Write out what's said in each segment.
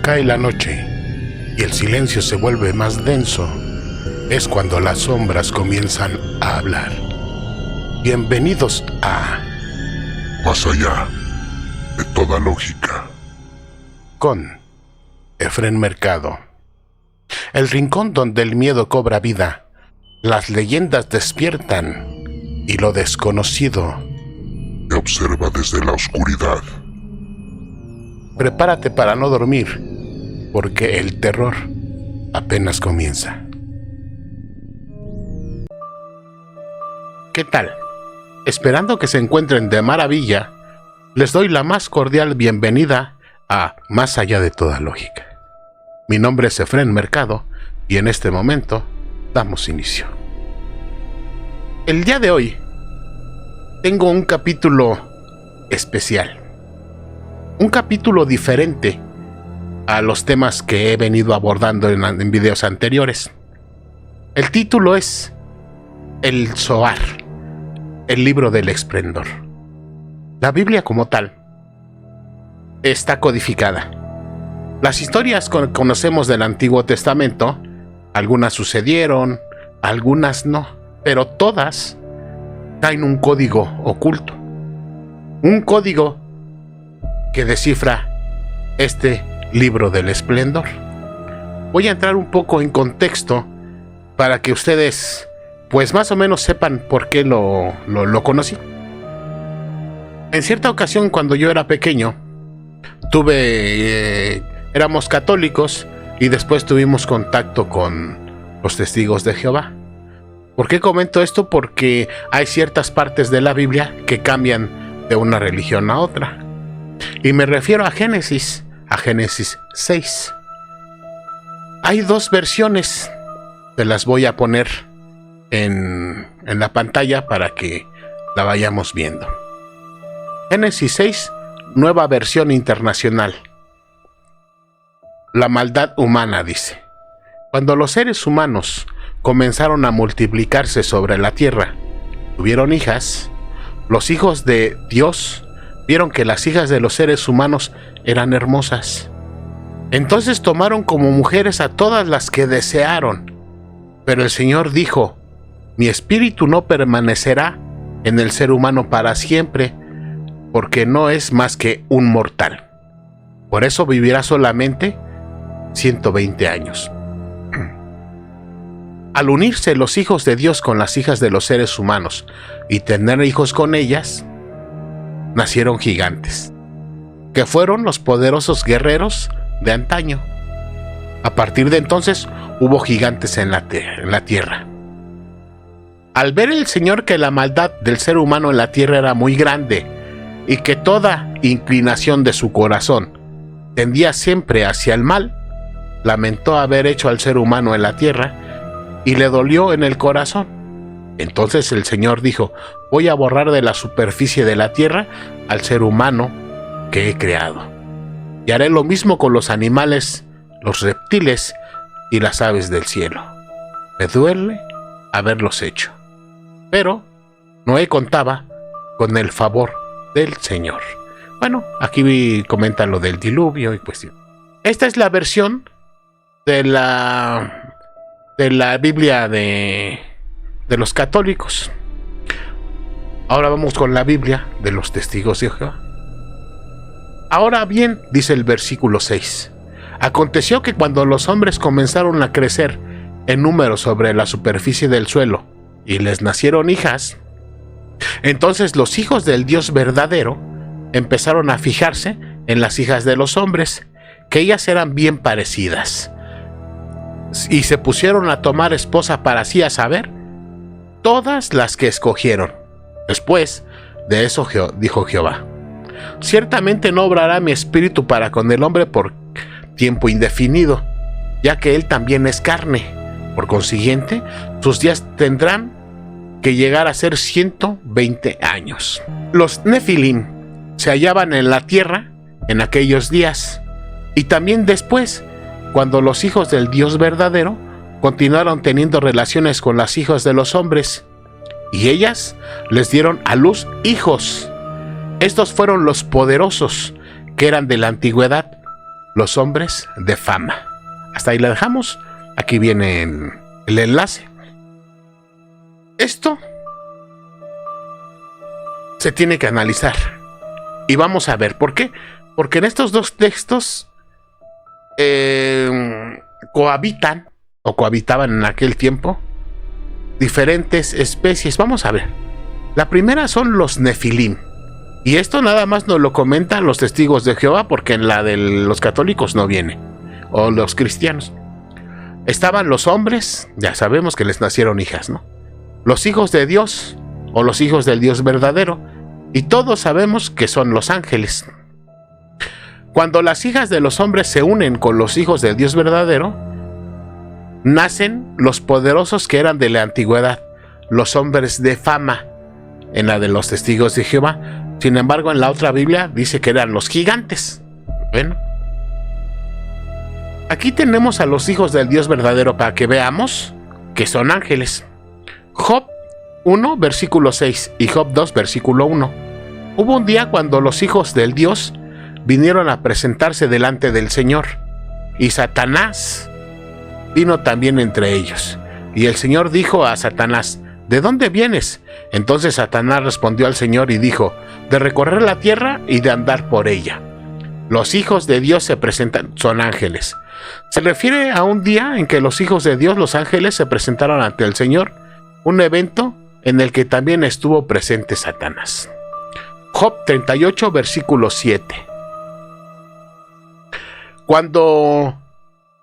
cae la noche y el silencio se vuelve más denso, es cuando las sombras comienzan a hablar. Bienvenidos a Más allá de toda lógica, con Efrén Mercado. El rincón donde el miedo cobra vida, las leyendas despiertan y lo desconocido te observa desde la oscuridad. Prepárate para no dormir, porque el terror apenas comienza. ¿Qué tal? Esperando que se encuentren de maravilla, les doy la más cordial bienvenida a Más allá de toda lógica. Mi nombre es Efrén Mercado y en este momento damos inicio. El día de hoy tengo un capítulo especial. Un capítulo diferente a los temas que he venido abordando en videos anteriores. El título es El Zohar, el libro del esplendor. La Biblia como tal está codificada. Las historias que conocemos del Antiguo Testamento, algunas sucedieron, algunas no, pero todas traen un código oculto. Un código que descifra este libro del esplendor. Voy a entrar un poco en contexto para que ustedes pues más o menos sepan por qué lo conocí. En cierta ocasión, cuando yo era pequeño, éramos católicos y después tuvimos contacto con los testigos de Jehová. ¿Por qué comento esto? Porque hay ciertas partes de la Biblia que cambian de una religión a otra. Y me refiero a Génesis 6. Hay dos versiones, te las voy a poner en la pantalla para que la vayamos viendo. Génesis 6, nueva versión internacional. La maldad humana dice: cuando los seres humanos comenzaron a multiplicarse sobre la tierra, tuvieron hijas, los hijos de Dios vieron que las hijas de los seres humanos eran hermosas. Entonces tomaron como mujeres a todas las que desearon. Pero el Señor dijo: mi espíritu no permanecerá en el ser humano para siempre, porque no es más que un mortal. Por eso vivirá solamente 120 años. Al unirse los hijos de Dios con las hijas de los seres humanos y tener hijos con ellas, nacieron gigantes, que fueron los poderosos guerreros de antaño. A partir de entonces hubo gigantes en la tierra. Al ver el Señor que la maldad del ser humano en la tierra era muy grande y que toda inclinación de su corazón tendía siempre hacia el mal, lamentó haber hecho al ser humano en la tierra y le dolió en el corazón. Entonces el Señor dijo: voy a borrar de la superficie de la tierra al ser humano que he creado. Y haré lo mismo con los animales, los reptiles y las aves del cielo. Me duele haberlos hecho. Pero Noé contaba con el favor del Señor. Bueno, aquí comenta lo del diluvio y cuestión. Esta es la versión de la Biblia de los católicos. Ahora vamos con la Biblia de los testigos de Jehová. Ahora bien, dice el versículo 6, aconteció que cuando los hombres comenzaron a crecer en número sobre la superficie del suelo y les nacieron hijas, entonces los hijos del Dios verdadero empezaron a fijarse en las hijas de los hombres, que ellas eran bien parecidas, y se pusieron a tomar esposa para sí, a saber, todas las que escogieron. Después de eso dijo Jehová: ciertamente no obrará mi espíritu para con el hombre por tiempo indefinido, ya que él también es carne. Por consiguiente, sus días tendrán que llegar a ser 120 años. Los Nefilim se hallaban en la tierra en aquellos días, y también después, cuando los hijos del Dios verdadero continuaron teniendo relaciones con las hijas de los hombres, y ellas les dieron a luz hijos. Estos fueron los poderosos, que eran de la antigüedad, los hombres de fama. Hasta ahí la dejamos. Aquí viene el enlace. Esto se tiene que analizar. Y vamos a ver por qué. Porque en estos dos textos cohabitan o cohabitaban en aquel tiempo diferentes especies. Vamos a ver. La primera son los nefilim. Y esto nada más nos lo comentan los testigos de Jehová, porque en la de los católicos no viene, o los cristianos. Estaban los hombres, ya sabemos que les nacieron hijas, ¿no? Los hijos de Dios, o los hijos del Dios verdadero, y todos sabemos que son los ángeles. Cuando las hijas de los hombres se unen con los hijos del Dios verdadero, nacen los poderosos que eran de la antigüedad, los hombres de fama, en la de los testigos de Jehová. Sin embargo, en la otra Biblia dice que eran los gigantes. Bueno, aquí tenemos a los hijos del Dios verdadero para que veamos que son ángeles. Job 1, versículo 6 y Job 2, versículo 1. Hubo un día cuando los hijos del Dios vinieron a presentarse delante del Señor, y Satanás vino también entre ellos. Y el Señor dijo a Satanás: ¿de dónde vienes? Entonces Satanás respondió al Señor y dijo: de recorrer la tierra y de andar por ella. Los hijos de Dios se presentan, son ángeles. Se refiere a un día en que los hijos de Dios, los ángeles, se presentaron ante el Señor, un evento en el que también estuvo presente Satanás. Job 38, versículo 7. Cuando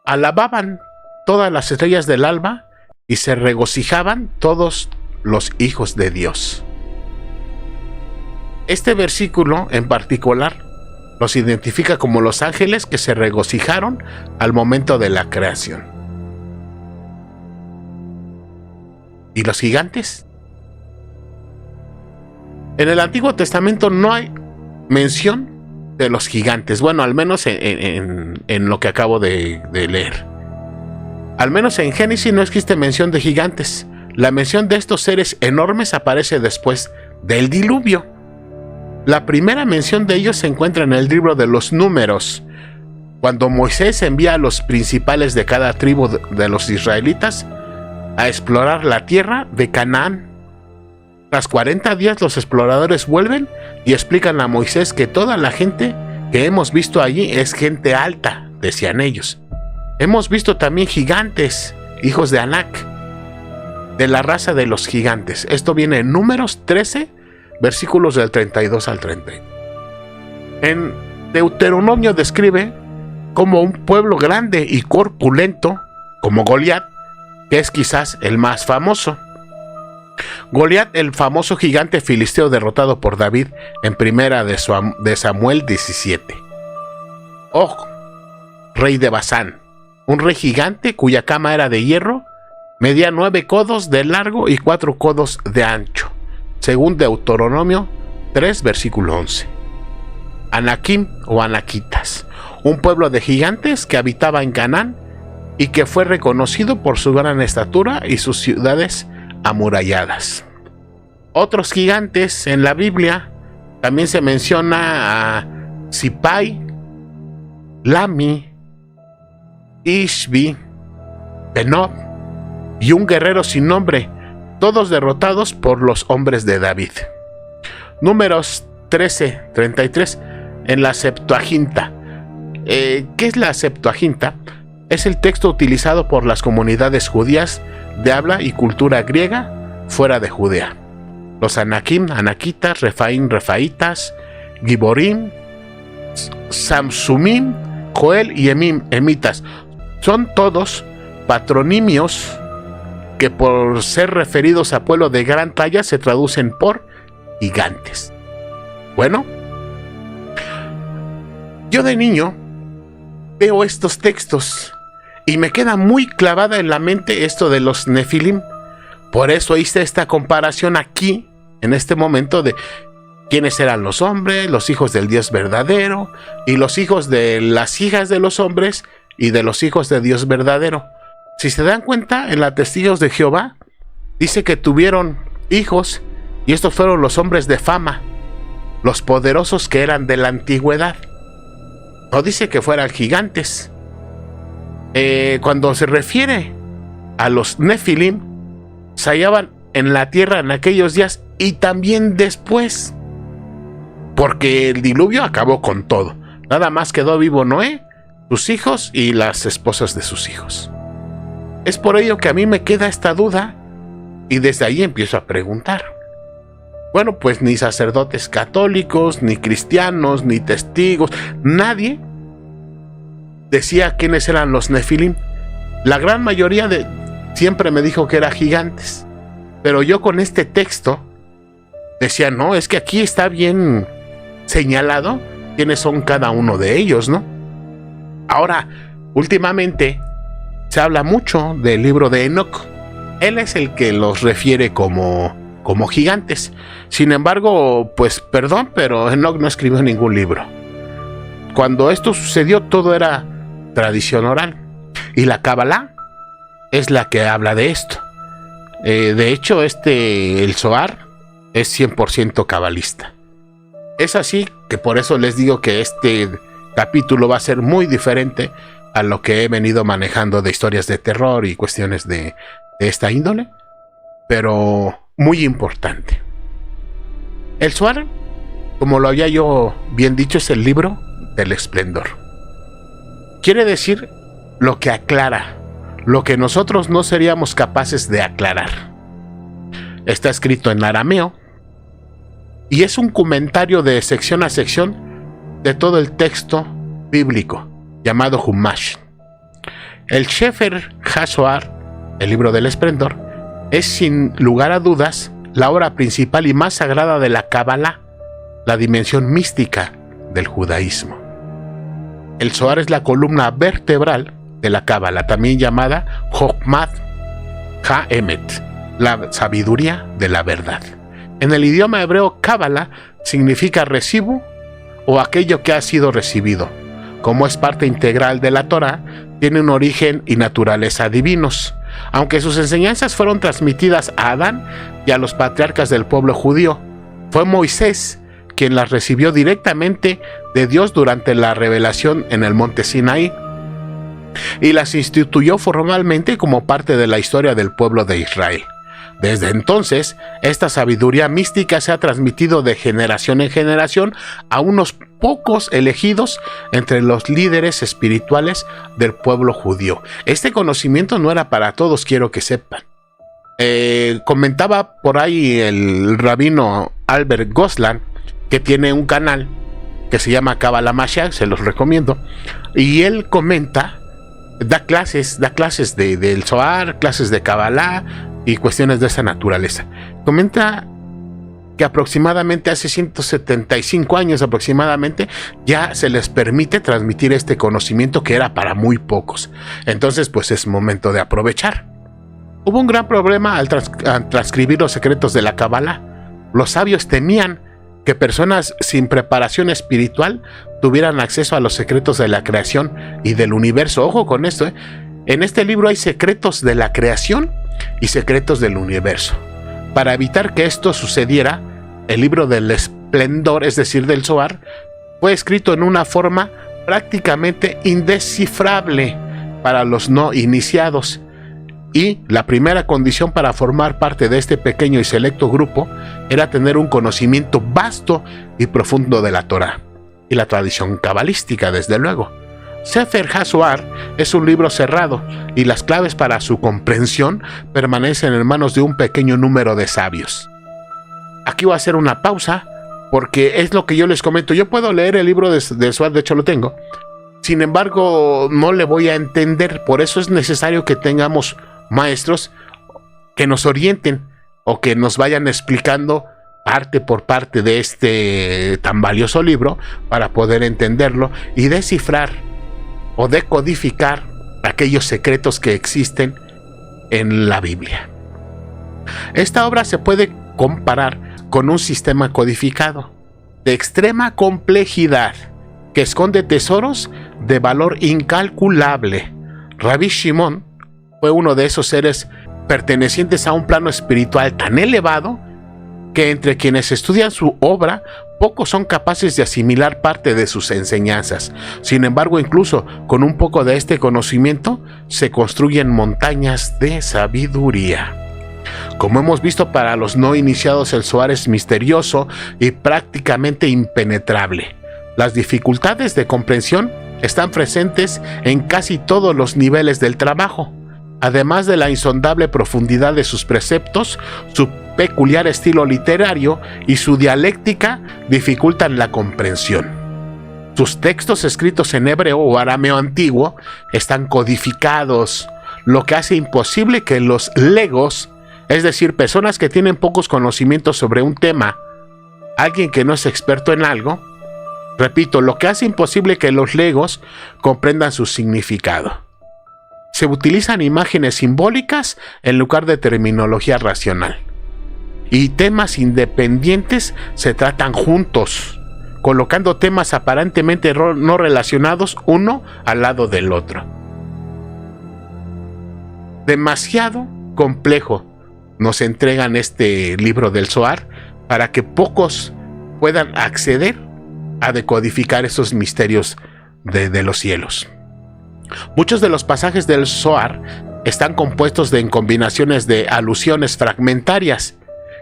alababan todas las estrellas del alba y se regocijaban todos los hijos de Dios. Este versículo en particular los identifica como los ángeles que se regocijaron al momento de la creación. ¿Y los gigantes? En el Antiguo Testamento no hay mención de los gigantes. Bueno, al menos en lo que acabo de leer. Al menos en Génesis no existe mención de gigantes. La mención de estos seres enormes aparece después del diluvio. La primera mención de ellos se encuentra en el libro de los Números, cuando Moisés envía a los principales de cada tribu de los israelitas a explorar la tierra de Canaán. Tras 40 días los exploradores vuelven y explican a Moisés que toda la gente que hemos visto allí es gente alta, decían ellos. Hemos visto también gigantes, hijos de Anac, de la raza de los gigantes. Esto viene en Números 13, versículos del 32 al 30. En Deuteronomio describe como un pueblo grande y corpulento, como Goliat, que es quizás el más famoso. Goliat, el famoso gigante filisteo derrotado por David en primera de Samuel 17. Og, rey de Basán, un rey gigante cuya cama era de hierro, medía 9 codos de largo y 4 codos de ancho, según Deuteronomio 3, versículo 11. Anakim o Anaquitas, un pueblo de gigantes que habitaba en Canaán y que fue reconocido por su gran estatura y sus ciudades amuralladas. Otros gigantes en la Biblia también se menciona a Sipai, Lami, Ishbi, Benob y un guerrero sin nombre, todos derrotados por los hombres de David. Números 13:33 en la Septuaginta. ¿Qué es la Septuaginta? Es el texto utilizado por las comunidades judías de habla y cultura griega fuera de Judea. Los Anakim, Anaquitas, Refaim, Refaitas, Giborim, Samsumim, Joel y Emim, Emitas. Son todos patronimios que por ser referidos a pueblo de gran talla se traducen por gigantes. Bueno, yo de niño veo estos textos y me queda muy clavada en la mente esto de los nefilim. Por eso hice esta comparación aquí, en este momento, de quiénes eran los hombres, los hijos del Dios verdadero, y los hijos de las hijas de los hombres y de los hijos de Dios verdadero. Si se dan cuenta, en la Testigos de Jehová dice que tuvieron hijos, y estos fueron los hombres de fama, los poderosos que eran de la antigüedad. no dice que fueran gigantes. Cuando se refiere a los Nefilim, se hallaban en la tierra en aquellos días y también después, porque el diluvio acabó con todo. Nada más quedó vivo Noé, sus hijos y las esposas de sus hijos. Es por ello que a mí me queda esta duda y desde ahí empiezo a preguntar. Bueno, pues ni sacerdotes católicos, ni cristianos, ni testigos, nadie decía quiénes eran los Nefilim. La gran mayoría siempre me dijo que eran gigantes, pero yo con este texto decía, no, es que aquí está bien señalado quiénes son cada uno de ellos, ¿no? Ahora, últimamente se habla mucho del libro de Enoc. Él es el que los refiere como gigantes. Sin embargo, pues perdón, pero Enoc no escribió ningún libro. Cuando esto sucedió, todo era tradición oral. Y la Kabbalah es la que habla de esto. De hecho, el Zohar es 100% cabalista. Es así que por eso les digo que este capítulo va a ser muy diferente a lo que he venido manejando de historias de terror y cuestiones de esta índole, pero muy importante. El Zohar, como lo había yo bien dicho, es el libro del esplendor. Quiere decir lo que aclara, lo que nosotros no seríamos capaces de aclarar. Está escrito en arameo y es un comentario de sección a sección de todo el texto bíblico llamado Humash. El Sefer HaZohar, el libro del esplendor, es sin lugar a dudas la obra principal y más sagrada de la Kabbalah, la dimensión mística del judaísmo. El Zohar es la columna vertebral de la Kabbalah, también llamada Chokhmat HaEmet, la sabiduría de la verdad. En el idioma hebreo, Kabbalah significa recibo o aquello que ha sido recibido. Como es parte integral de la Torá, tiene un origen y naturaleza divinos. Aunque sus enseñanzas fueron transmitidas a Adán y a los patriarcas del pueblo judío, fue Moisés quien las recibió directamente de Dios durante la revelación en el monte Sinaí y las instituyó formalmente como parte de la historia del pueblo de Israel. Desde entonces, esta sabiduría mística se ha transmitido de generación en generación a unos pocos elegidos entre los líderes espirituales del pueblo judío. Este conocimiento no era para todos, quiero que sepan. Comentaba por ahí el rabino Albert Goslan, que tiene un canal que se llama Kabbalah Mashiach, se los recomiendo, y él comenta, da clases del Zohar, clases de Kabbalah y cuestiones de esa naturaleza. Comenta que aproximadamente hace 175 años aproximadamente ya se les permite transmitir este conocimiento que era para muy pocos. Entonces pues es momento de aprovechar. Hubo un gran problema al transcribir los secretos de la Kabbalah. Los sabios temían que personas sin preparación espiritual tuvieran acceso a los secretos de la creación y del universo. Ojo con esto, En este libro hay secretos de la creación y secretos del universo. Para evitar que esto sucediera, el libro del esplendor, es decir, del Zohar, fue escrito en una forma prácticamente indescifrable para los no iniciados. Y la primera condición para formar parte de este pequeño y selecto grupo era tener un conocimiento vasto y profundo de la Torá y la tradición cabalística, desde luego. Sefer HaZohar es un libro cerrado y las claves para su comprensión permanecen en manos de un pequeño número de sabios. Aquí voy a hacer una pausa porque es lo que yo les comento. Yo puedo leer el libro de Zohar, de hecho lo tengo. Sin embargo, no le voy a entender. Por eso es necesario que tengamos maestros que nos orienten o que nos vayan explicando parte por parte de este tan valioso libro para poder entenderlo y descifrar o decodificar aquellos secretos que existen en la Biblia. Esta obra se puede comparar con un sistema codificado de extrema complejidad que esconde tesoros de valor incalculable. Rabbi Shimon fue uno de esos seres pertenecientes a un plano espiritual tan elevado que entre quienes estudian su obra pocos son capaces de asimilar parte de sus enseñanzas. Sin embargo, incluso con un poco de este conocimiento, se construyen montañas de sabiduría. Como hemos visto, para los no iniciados el Zohar es misterioso y prácticamente impenetrable. Las dificultades de comprensión están presentes en casi todos los niveles del trabajo. Además de la insondable profundidad de sus preceptos, su peculiar estilo literario y su dialéctica dificultan la comprensión. Sus textos escritos en hebreo o arameo antiguo están codificados, lo que hace imposible que los legos, es decir, personas que tienen pocos conocimientos sobre un tema, alguien que no es experto en algo, repito, lo que hace imposible que los legos comprendan su significado. Se utilizan imágenes simbólicas en lugar de terminología racional. Y temas independientes se tratan juntos, colocando temas aparentemente no relacionados uno al lado del otro. Demasiado complejo nos entregan este libro del Zohar para que pocos puedan acceder a decodificar esos misterios de los cielos. Muchos de los pasajes del Zohar están compuestos en combinaciones de alusiones fragmentarias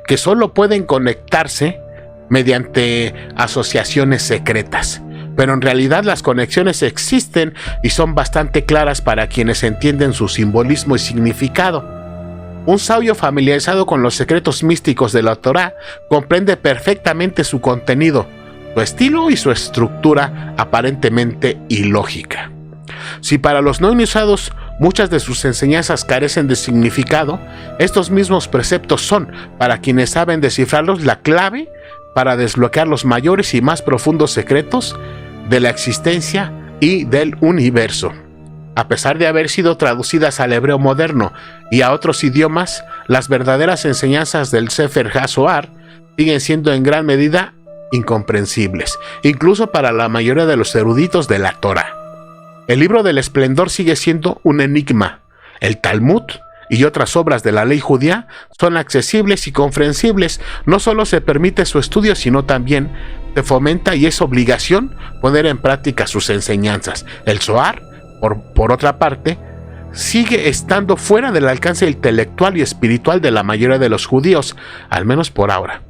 que solo pueden conectarse mediante asociaciones secretas. Pero en realidad las conexiones existen y son bastante claras para quienes entienden su simbolismo y significado. Un sabio familiarizado con los secretos místicos de la Torá comprende perfectamente su contenido, su estilo y su estructura aparentemente ilógica. Si para los no iniciados muchas de sus enseñanzas carecen de significado, estos mismos preceptos son, para quienes saben descifrarlos, la clave para desbloquear los mayores y más profundos secretos de la existencia y del universo. A pesar de haber sido traducidas al hebreo moderno y a otros idiomas, las verdaderas enseñanzas del Sefer HaZohar siguen siendo en gran medida incomprensibles, incluso para la mayoría de los eruditos de la Torá. El libro del esplendor sigue siendo un enigma. El Talmud y otras obras de la ley judía son accesibles y comprensibles. No solo se permite su estudio, sino también se fomenta y es obligación poner en práctica sus enseñanzas. El Zohar, por otra parte, sigue estando fuera del alcance intelectual y espiritual de la mayoría de los judíos, al menos por ahora.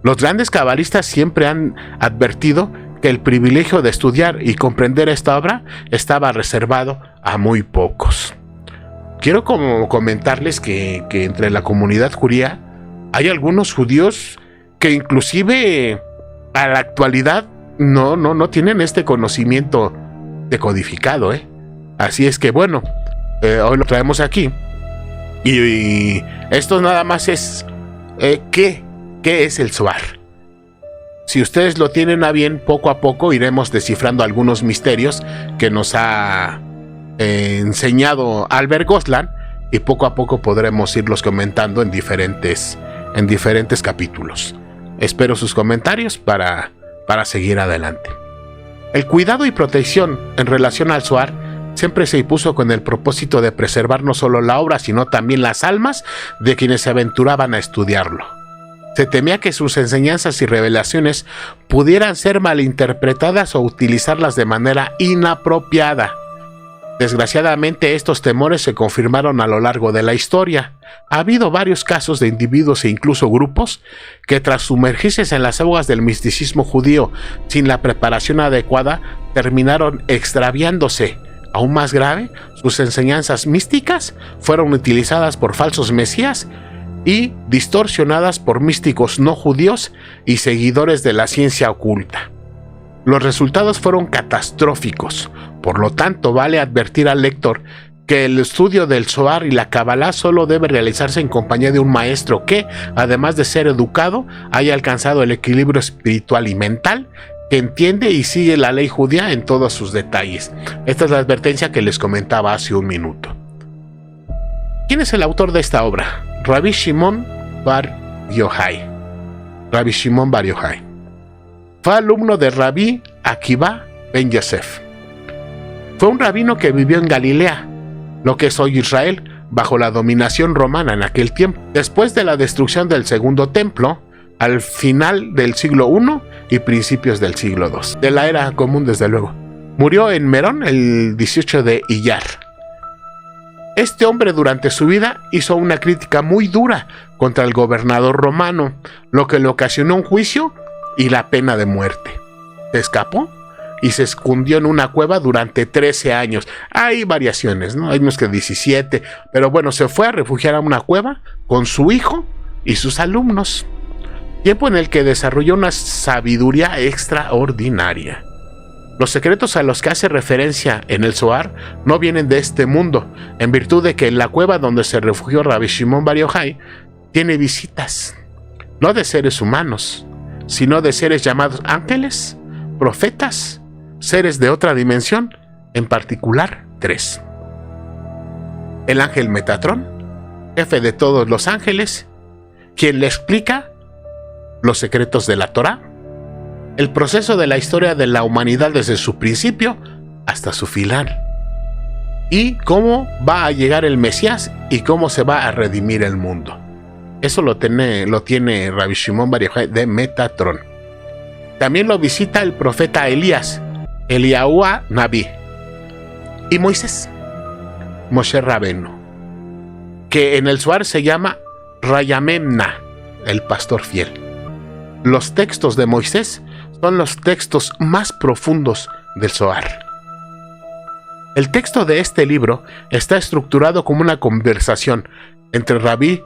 Los grandes cabalistas siempre han advertido que el privilegio de estudiar y comprender esta obra estaba reservado a muy pocos. Quiero comentarles que entre la comunidad judía hay algunos judíos que inclusive a la actualidad no tienen este conocimiento decodificado, Así es que bueno, hoy lo traemos aquí. Y esto nada más es ¿qué es el Zohar? Si ustedes lo tienen a bien, poco a poco iremos descifrando algunos misterios que nos ha enseñado Albert Goslan, y poco a poco podremos irlos comentando en diferentes capítulos. Espero sus comentarios para seguir adelante. El cuidado y protección en relación al Zohar siempre se impuso con el propósito de preservar no solo la obra, sino también las almas de quienes se aventuraban a estudiarlo. Se temía que sus enseñanzas y revelaciones pudieran ser malinterpretadas o utilizarlas de manera inapropiada. Desgraciadamente, estos temores se confirmaron a lo largo de la historia. Ha habido varios casos de individuos e incluso grupos que, tras sumergirse en las aguas del misticismo judío sin la preparación adecuada, terminaron extraviándose. Aún más grave, sus enseñanzas místicas fueron utilizadas por falsos mesías y distorsionadas por místicos no judíos y seguidores de la ciencia oculta. Los resultados fueron catastróficos. Por lo tanto, vale advertir al lector que el estudio del Zohar y la Kabbalah solo debe realizarse en compañía de un maestro que, además de ser educado, haya alcanzado el equilibrio espiritual y mental, que entiende y sigue la ley judía en todos sus detalles. Esta es la advertencia que les comentaba hace un minuto. ¿Quién es el autor de esta obra? Rabbi Shimon Bar Yochai. Rabbi Shimon Bar Yochai fue alumno de Rabbi Akiva ben Yosef. Fue un rabino que vivió en Galilea, lo que es hoy Israel, bajo la dominación romana en aquel tiempo. Después de la destrucción del segundo templo, al final del siglo I y principios del siglo II, de la era común desde luego. Murió en Merón el 18 de Iyar. Este hombre durante su vida hizo una crítica muy dura contra el gobernador romano, lo que le ocasionó un juicio y la pena de muerte. Se escapó y se escondió en una cueva durante 13 años. Hay variaciones, ¿no? Hay unos que 17, pero bueno, se fue a refugiar a una cueva con su hijo y sus alumnos. Tiempo en el que desarrolló una sabiduría extraordinaria. Los secretos a los que hace referencia en el Zohar no vienen de este mundo, en virtud de que la cueva donde se refugió Rabbi Shimon Bar Yochai tiene visitas, no de seres humanos, sino de seres llamados ángeles, profetas, seres de otra dimensión, en particular 3. El ángel Metatrón, jefe de todos los ángeles, quien le explica los secretos de la Torá, el proceso de la historia de la humanidad desde su principio hasta su final, y cómo va a llegar el Mesías y cómo se va a redimir el mundo. Eso lo tiene Rabbi Shimon Bar Yochai de Metatrón. También lo visita el profeta Elías, Eliahua Naví, y Moisés, Moshe Rabenu, que en el Zohar se llama Rayamemna, el pastor fiel. Los textos de Moisés son los textos más profundos del Zohar. El texto de este libro está estructurado como una conversación entre Rabbi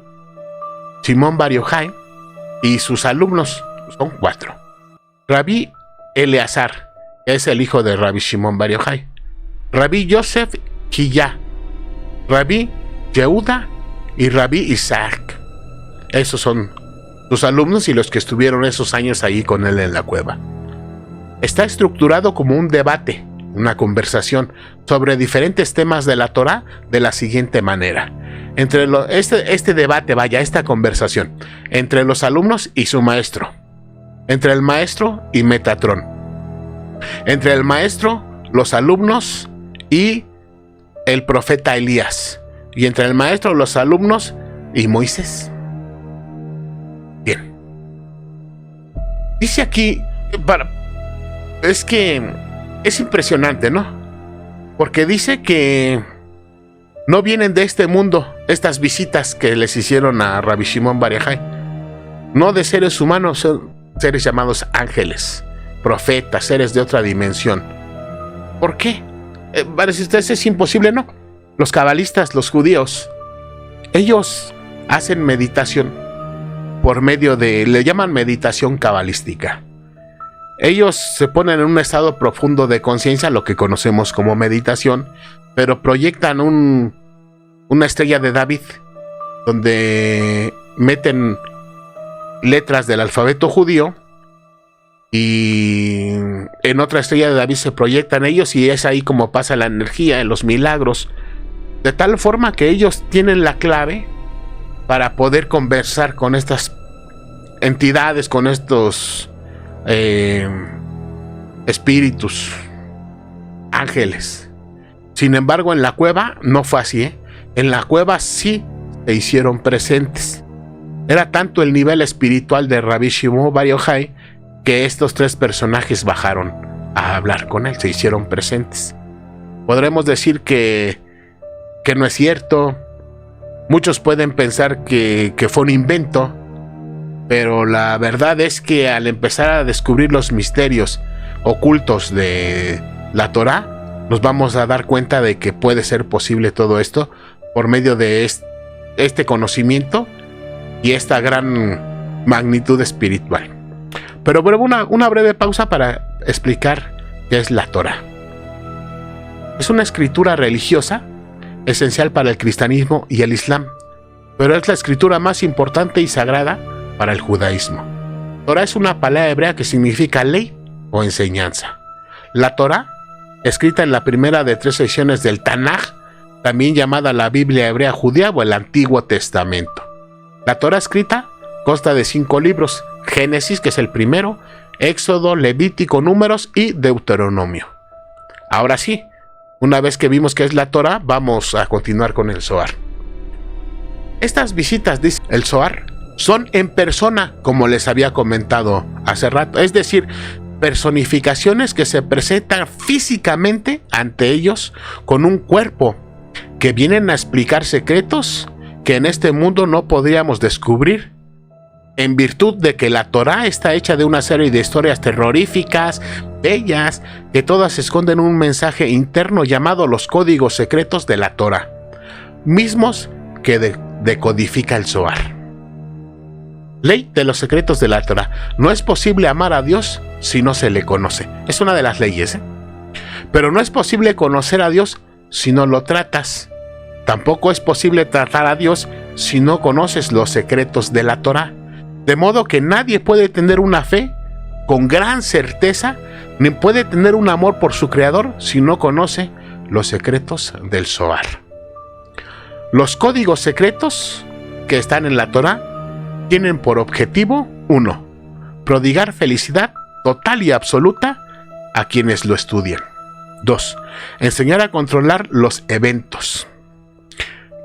Shimon Bar Yochai y sus alumnos. Son 4. Rabbi Eleazar, que es el hijo de Rabbi Shimon Bar Yochai. Rabbi Yosef Kiyá, Rabbi Yehuda y Rabbi Isaac. Esos son sus alumnos y los que estuvieron esos años ahí con él en la cueva. Está estructurado como un debate, una conversación sobre diferentes temas de la Torá de la siguiente manera. Este debate, esta conversación, entre los alumnos y su maestro, entre el maestro y Metatrón, entre el maestro, los alumnos y el profeta Elías, y entre el maestro, los alumnos y Moisés. Bien. Dice aquí, es que es impresionante, ¿no? Porque dice que no vienen de este mundo estas visitas que les hicieron a Rabbi Shimon Bar Yochai. No de seres humanos, son seres llamados ángeles, profetas, seres de otra dimensión. ¿Por qué? Para si ustedes es imposible, ¿no? Los cabalistas, los judíos, ellos hacen meditación por medio de, le llaman meditación cabalística. Ellos se ponen en un estado profundo de conciencia, lo que conocemos como meditación, pero proyectan una estrella de David, donde meten letras del alfabeto judío, y en otra estrella de David se proyectan ellos, y es ahí como pasa la energía en los milagros, de tal forma que ellos tienen la clave para poder conversar con estas entidades, con estos espíritus, ángeles. Sin embargo, en la cueva no fue así, ¿eh? En la cueva sí se hicieron presentes. Era tanto el nivel espiritual de Rabbi Shimon Bar Yochai que estos 3 personajes bajaron a hablar con él, se hicieron presentes. Podremos decir que no es cierto. Muchos pueden pensar que fue un invento, pero la verdad es que al empezar a descubrir los misterios ocultos de la Torá, nos vamos a dar cuenta de que puede ser posible todo esto por medio de este conocimiento y esta gran magnitud espiritual. Pero bueno, una breve pausa para explicar qué es la Torá. Es una escritura religiosa esencial para el cristianismo y el islam, pero es la escritura más importante y sagrada para el judaísmo. Torá es una palabra hebrea que significa ley o enseñanza. La Torá, escrita en la primera de 3 secciones del Tanaj, también llamada la Biblia hebrea judía o el Antiguo Testamento. La Torá escrita consta de 5 libros: Génesis, que es el primero, Éxodo, Levítico, Números y Deuteronomio. Ahora sí, una vez que vimos qué es la Torá, vamos a continuar con el Zohar. Estas visitas, dice el Zohar, son en persona, como les había comentado hace rato. Es decir, personificaciones que se presentan físicamente ante ellos con un cuerpo, que vienen a explicar secretos que en este mundo no podríamos descubrir, en virtud de que la Torá está hecha de una serie de historias terroríficas, bellas, que todas esconden un mensaje interno llamado los códigos secretos de la Torá, mismos que decodifica el Zohar. Ley de los secretos de la Torá. No es posible amar a Dios si no se le conoce. Es una de las leyes, ¿eh? Pero no es posible conocer a Dios si no lo tratas. Tampoco es posible tratar a Dios si no conoces los secretos de la Torá. De modo que nadie puede tener una fe con gran certeza, ni puede tener un amor por su Creador si no conoce los secretos del Zohar. Los códigos secretos que están en la Torá tienen por objetivo: 1. Prodigar felicidad total y absoluta a quienes lo estudian. 2. Enseñar a controlar los eventos.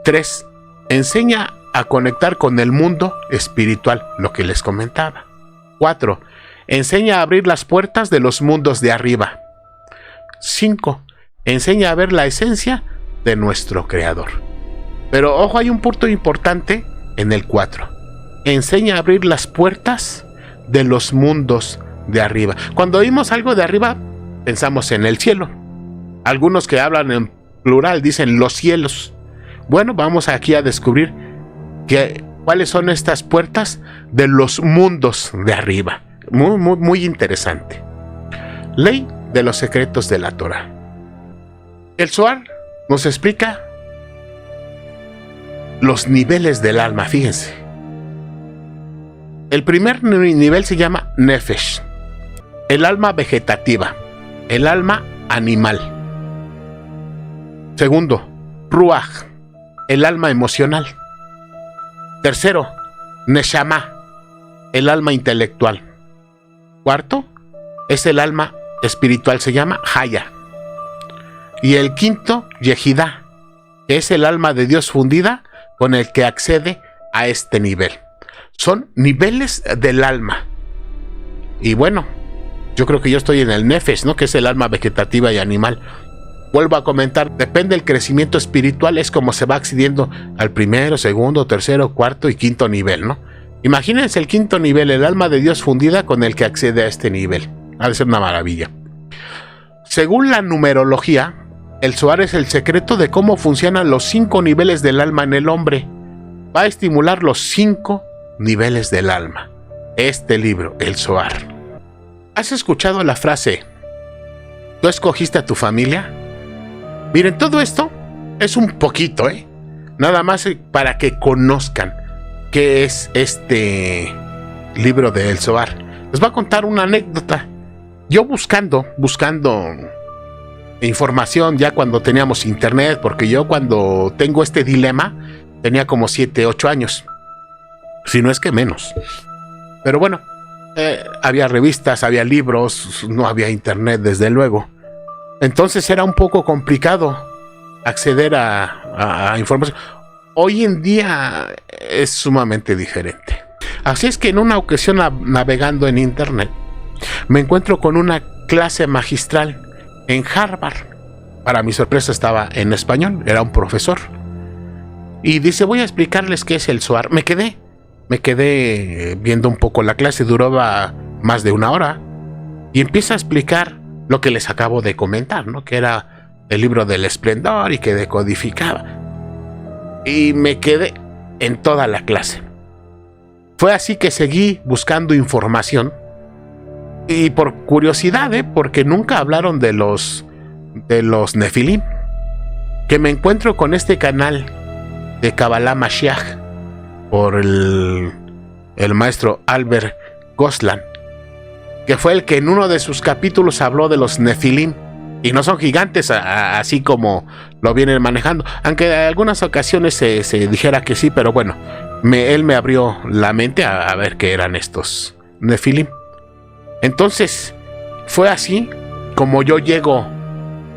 3. Enseña a conectar con el mundo espiritual, lo que les comentaba. 4. Enseña a abrir las puertas de los mundos de arriba. 5. Enseña a ver la esencia de nuestro Creador. Pero ojo, hay un punto importante en el 4. Enseña a abrir las puertas de los mundos de arriba. Cuando oímos algo de arriba, pensamos en el cielo. Algunos que hablan en plural dicen los cielos. Bueno, vamos aquí a descubrir cuáles son estas puertas de los mundos de arriba. Muy interesante. Ley de los secretos de la Torá. El Zohar nos explica los niveles del alma, fíjense. El primer nivel se llama Nefesh, el alma vegetativa, el alma animal. Segundo, Ruach, el alma emocional. Tercero, Neshama, el alma intelectual. Cuarto, es el alma espiritual, se llama Haya. Y el quinto, Yehidá, que es el alma de Dios fundida con el que accede a este nivel. Son niveles del alma. Y bueno, yo creo que yo estoy en el Nefesh, ¿no? Que es el alma vegetativa y animal. Vuelvo a comentar, depende del crecimiento espiritual, es como se va accediendo al primero, segundo, tercero, cuarto y quinto nivel, ¿no? Imagínense el quinto nivel, el alma de Dios fundida con el que accede a este nivel. Ha de ser una maravilla. Según la numerología, el Zohar es el secreto de cómo funcionan los 5 niveles del alma en el hombre. Va a estimular los 5 niveles del alma. Este libro, el Zohar. ¿Has escuchado la frase, ¿tú escogiste a tu familia? Miren, todo esto es un poquito, nada más para que conozcan qué es este libro del Zohar. Les voy a contar una anécdota. Yo buscando información ya cuando teníamos internet, porque yo cuando tengo este dilema tenía como 7, 8 años. Si no es que menos. Pero bueno, había revistas, había libros, no había internet desde luego. Entonces era un poco complicado acceder a información. Hoy en día es sumamente diferente. Así es que en una ocasión navegando en internet me encuentro con una clase magistral en Harvard. Para mi sorpresa estaba en español, era un profesor. Y dice, voy a explicarles qué es el Zohar. Me quedé viendo un poco la clase, duraba más de 1 hora. Y empieza a explicar lo que les acabo de comentar, ¿no? Que era el libro del esplendor y que decodificaba. Y me quedé en toda la clase. Fue así que seguí buscando información. Y por curiosidad, porque nunca hablaron de los Nefilim, que me encuentro con este canal de Kabbalah Mashiach por el maestro Albert Goslan, que fue el que en uno de sus capítulos habló de los Nefilim. Y no son gigantes así como lo vienen manejando, aunque en algunas ocasiones se dijera que sí, pero bueno, él me abrió la mente a ver qué eran estos Nefilim. Entonces fue así como yo llego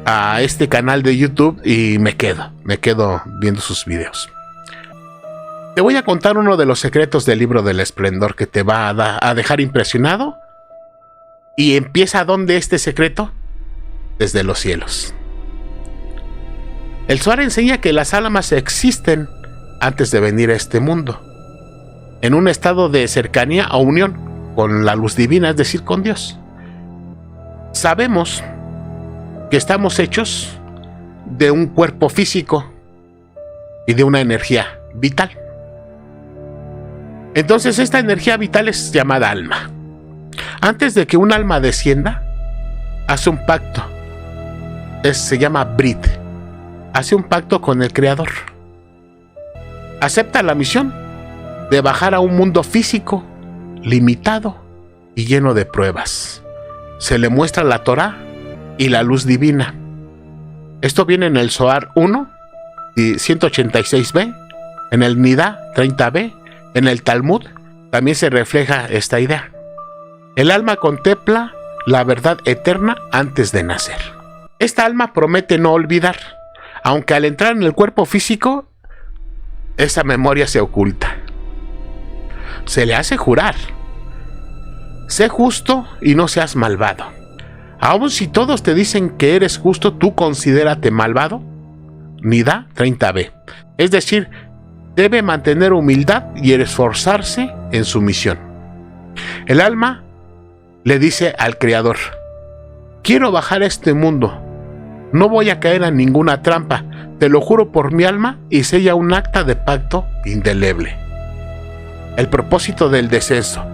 a este canal de YouTube y me quedo viendo sus videos. Te voy a contar uno de los secretos del libro del esplendor que te va a dejar impresionado. Y empieza ¿dónde este secreto? Desde los cielos. El Zohar enseña que las almas existen antes de venir a este mundo, en un estado de cercanía o unión con la luz divina, es decir, con Dios. Sabemos que estamos hechos de un cuerpo físico y de una energía vital. Entonces esta energía vital es llamada alma. Antes de que un alma descienda, hace un pacto. Se llama Brit. Hace un pacto con el Creador. Acepta la misión de bajar a un mundo físico, limitado y lleno de pruebas. Se le muestra la Torá y la luz divina. Esto viene en el Zohar 1 y 186b, en el Nidá 30b, en el Talmud también se refleja esta idea. El alma contempla la verdad eterna antes de nacer. Esta alma promete no olvidar, aunque al entrar en el cuerpo físico, esa memoria se oculta. Se le hace jurar: sé justo y no seas malvado. Aun si todos te dicen que eres justo, tú considérate malvado. Nidá 30b. Es decir, debe mantener humildad y esforzarse en su misión. El alma le dice al Creador: quiero bajar a este mundo. No voy a caer en ninguna trampa. Te lo juro por mi alma, y sella un acta de pacto indeleble. El propósito del descenso.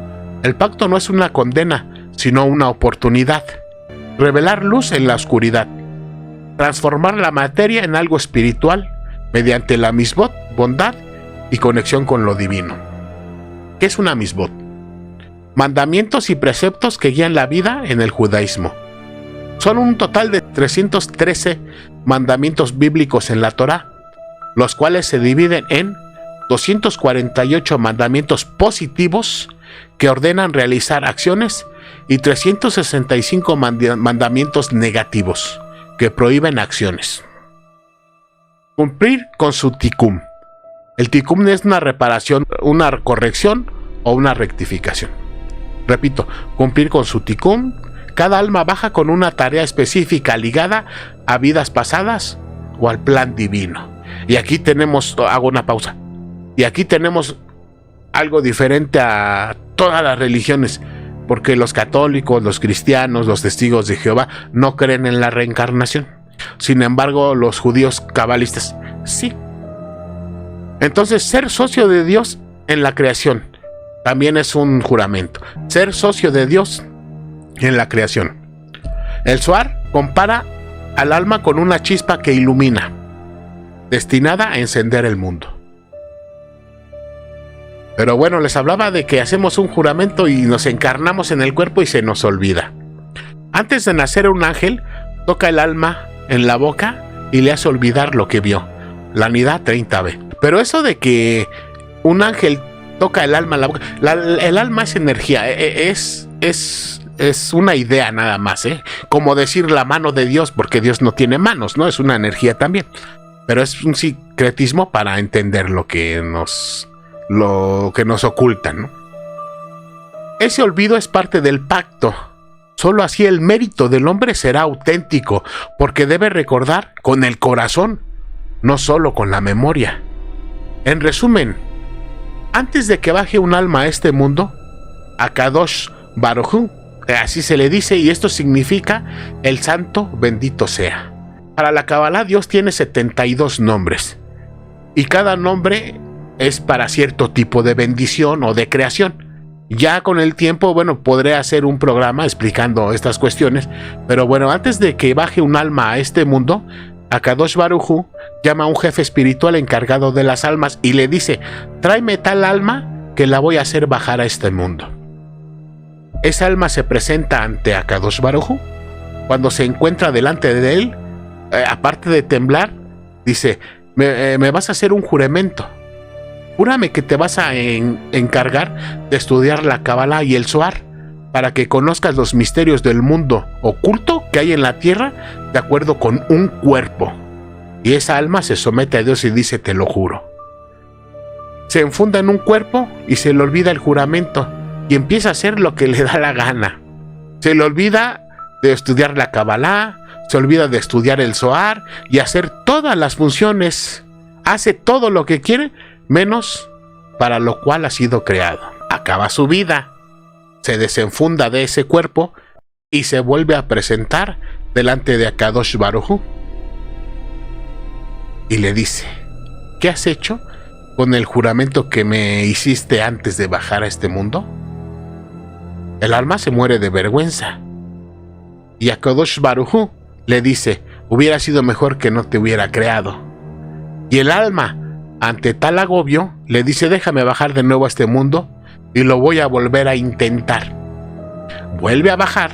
El pacto no es una condena, sino una oportunidad. Revelar luz en la oscuridad. Transformar la materia en algo espiritual mediante la misbot, bondad y conexión con lo divino. ¿Qué es una misbot? Mandamientos y preceptos que guían la vida en el judaísmo. Son un total de 313 mandamientos bíblicos en la Torá, los cuales se dividen en 248 mandamientos positivos que ordenan realizar acciones y 365 mandamientos negativos que prohíben acciones. Cumplir con su tikkun. El tikkun es una reparación, una corrección o una rectificación. Repito, cumplir con su tikkun. Cada alma baja con una tarea específica ligada a vidas pasadas o al plan divino. Y aquí tenemos, hago una pausa, y aquí tenemos algo diferente a todas las religiones, porque los católicos, los cristianos, los testigos de Jehová no creen en la reencarnación. Sin embargo, los judíos cabalistas sí. Entonces, ser socio de Dios en la creación también es un juramento. Ser socio de Dios en la creación. El Zohar compara al alma con una chispa que ilumina, destinada a encender el mundo. Pero bueno, les hablaba de que hacemos un juramento y nos encarnamos en el cuerpo y se nos olvida. Antes de nacer, un ángel toca el alma en la boca y le hace olvidar lo que vio. La Nidá 30b. Pero eso de que un ángel toca el alma en la boca, el alma es energía, es una idea nada más, como decir la mano de Dios, porque Dios no tiene manos, ¿no? Es una energía también. Pero es un secretismo para entender lo que nos ocultan, ¿no? Ese olvido es parte del pacto. Solo así el mérito del hombre será auténtico, porque debe recordar con el corazón, no solo con la memoria. En resumen, antes de que baje un alma a este mundo, Akadosh Baruj Hu, así se le dice, y esto significa el santo bendito sea. Para la Kabbalah, Dios tiene 72 nombres, y cada nombre es para cierto tipo de bendición o de creación. Ya con el tiempo, bueno, podré hacer un programa explicando estas cuestiones, pero bueno, antes de que baje un alma a este mundo, Akadosh Baruj Hu llama a un jefe espiritual encargado de las almas y le dice: tráeme tal alma que la voy a hacer bajar a este mundo. Esa alma se presenta ante Akadosh Baruj Hu. Cuando se encuentra delante de él, aparte de temblar, dice: me vas a hacer un juramento. Júrame que te vas a encargar de estudiar la Kabbalah y el Zohar para que conozcas los misterios del mundo oculto que hay en la tierra de acuerdo con un cuerpo. Y esa alma se somete a Dios y dice: te lo juro. se enfunda en un cuerpo y se le olvida el juramento y empieza a hacer lo que le da la gana. Se le olvida de estudiar la Kabbalah, se olvida de estudiar el Zohar y hacer todas las funciones. Hace todo lo que quiere, menos para lo cual ha sido creado. Acaba su vida, se desenfunda de ese cuerpo y se vuelve a presentar delante de Akadosh Baruj Hu. Y le dice: ¿qué has hecho con el juramento que me hiciste antes de bajar a este mundo? El alma se muere de vergüenza. Y Akadosh Baruj Hu le dice: hubiera sido mejor que no te hubiera creado. Y el alma, ante tal agobio, le dice: déjame bajar de nuevo a este mundo y lo voy a volver a intentar. Vuelve a bajar,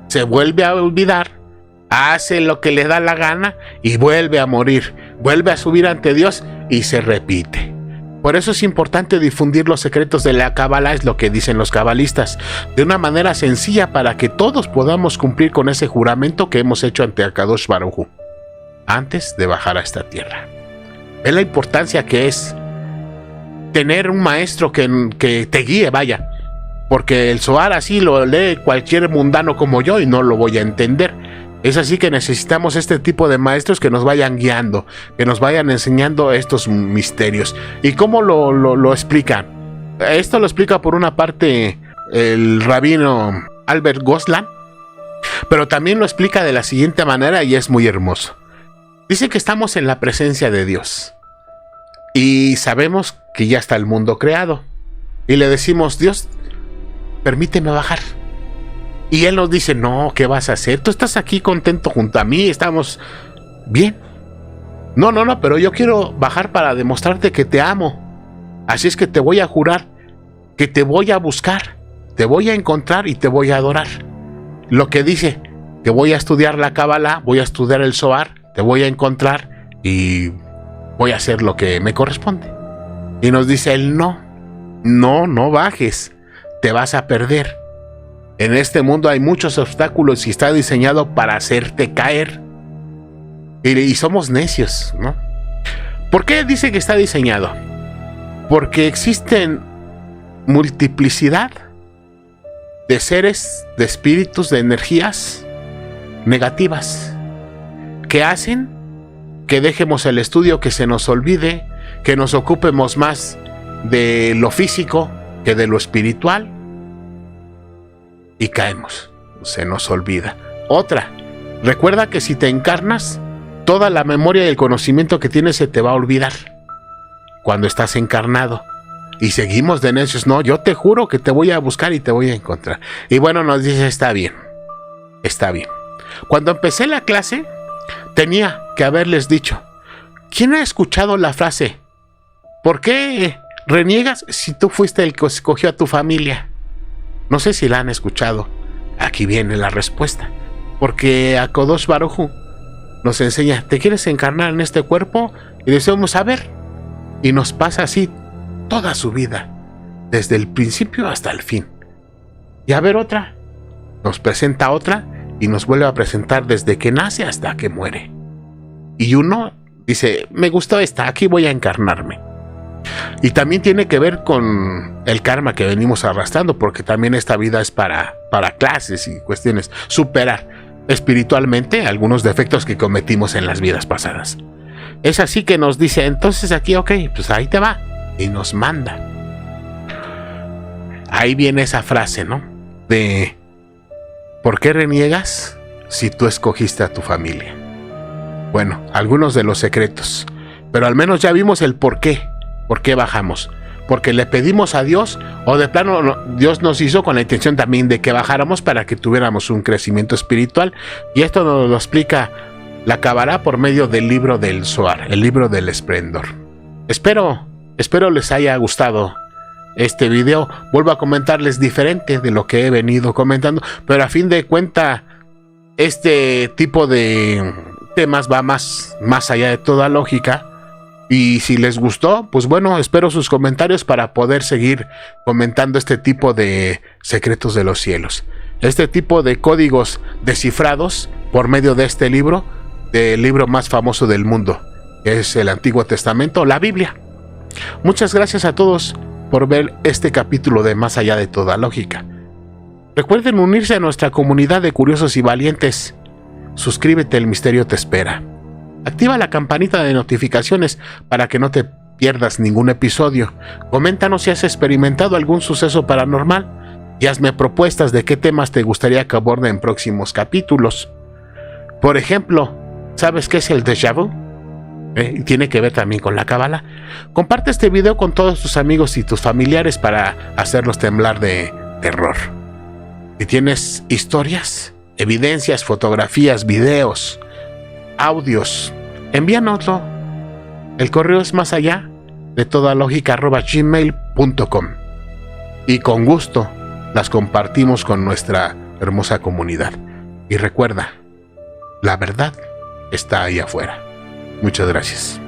se vuelve a olvidar, hace lo que le da la gana y vuelve a morir. Vuelve a subir ante Dios y se repite. Por eso es importante difundir los secretos de la Kabbalah, es lo que dicen los cabalistas, de una manera sencilla para que todos podamos cumplir con ese juramento que hemos hecho ante Akadosh Baruj Hu antes de bajar a esta tierra. Es la importancia que es tener un maestro que te guíe, vaya, porque el Zohar así lo lee cualquier mundano como yo y no lo voy a entender. Es así que necesitamos este tipo de maestros que nos vayan guiando, que nos vayan enseñando estos misterios. ¿Y cómo lo explican? Esto lo explica por una parte el rabino Albert Goslan, pero también lo explica de la siguiente manera y es muy hermoso. Dice que estamos en la presencia de Dios y sabemos que ya está el mundo creado. Y le decimos: Dios, permíteme bajar. Y Él nos dice: no, ¿qué vas a hacer? Tú estás aquí contento junto a mí, estamos bien. No, pero yo quiero bajar para demostrarte que te amo. Así es que te voy a jurar que te voy a buscar, te voy a encontrar y te voy a adorar. Lo que dice, que voy a estudiar la Kabbalah, voy a estudiar el Zohar, te voy a encontrar y voy a hacer lo que me corresponde. Y nos dice Él: no bajes, te vas a perder. En este mundo hay muchos obstáculos y está diseñado para hacerte caer. Y somos necios, ¿no? ¿Por qué dice que está diseñado? Porque existen multiplicidad de seres, de espíritus, de energías negativas que hacen que dejemos el estudio, que se nos olvide, que nos ocupemos más de lo físico que de lo espiritual. Y caemos, se nos olvida. Otra, recuerda que si te encarnas, toda la memoria y el conocimiento que tienes se te va a olvidar cuando estás encarnado. Y seguimos de necios: no, yo te juro que te voy a buscar y te voy a encontrar. Y bueno, nos dice: está bien. Cuando empecé la clase, tenía que haberles dicho: ¿quién ha escuchado la frase: ¿por qué reniegas si tú fuiste el que escogió a tu familia? No sé si la han escuchado. Aquí viene la respuesta. Porque Akadosh Baruj Hu nos enseña: ¿te quieres encarnar en este cuerpo? Y decimos: a ver. Y nos pasa así toda su vida, desde el principio hasta el fin. Y a ver otra. Nos presenta otra y nos vuelve a presentar desde que nace hasta que muere. Y uno dice: me gustó esta, aquí voy a encarnarme. Y también tiene que ver con el karma que venimos arrastrando, porque también esta vida es para clases y cuestiones, superar espiritualmente algunos defectos que cometimos en las vidas pasadas. Es así que nos dice: entonces aquí, ok, pues ahí te va, y nos manda. Ahí viene esa frase, ¿no? De: ¿por qué reniegas si tú escogiste a tu familia? Bueno, algunos de los secretos, pero al menos ya vimos el por qué. ¿Por qué bajamos? ¿Porque le pedimos a Dios o de plano Dios nos hizo con la intención también de que bajáramos para que tuviéramos un crecimiento espiritual? Y esto nos lo explica la Kabbalah por medio del libro del Zohar, el libro del esplendor. Espero les haya gustado este video. Vuelvo a comentarles diferente de lo que he venido comentando, pero a fin de cuentas este tipo de temas va más allá de toda lógica. Y si les gustó, pues bueno, espero sus comentarios para poder seguir comentando este tipo de secretos de los cielos. Este tipo de códigos descifrados por medio de este libro, del libro más famoso del mundo, que es el Antiguo Testamento, la Biblia. Muchas gracias a todos por ver este capítulo de Más allá de toda lógica. Recuerden unirse a nuestra comunidad de curiosos y valientes. Suscríbete, el misterio te espera. Activa la campanita de notificaciones para que no te pierdas ningún episodio. Coméntanos si has experimentado algún suceso paranormal y hazme propuestas de qué temas te gustaría que aborde en próximos capítulos. Por ejemplo, ¿sabes qué es el déjà vu? Tiene que ver también con la cábala. Comparte este video con todos tus amigos y tus familiares para hacerlos temblar de terror. Si tienes historias, evidencias, fotografías, videos, audios, envíanoslo. El correo es más allá de toda lógica @gmail.com y con gusto las compartimos con nuestra hermosa comunidad. Y recuerda, la verdad está ahí afuera. Muchas gracias.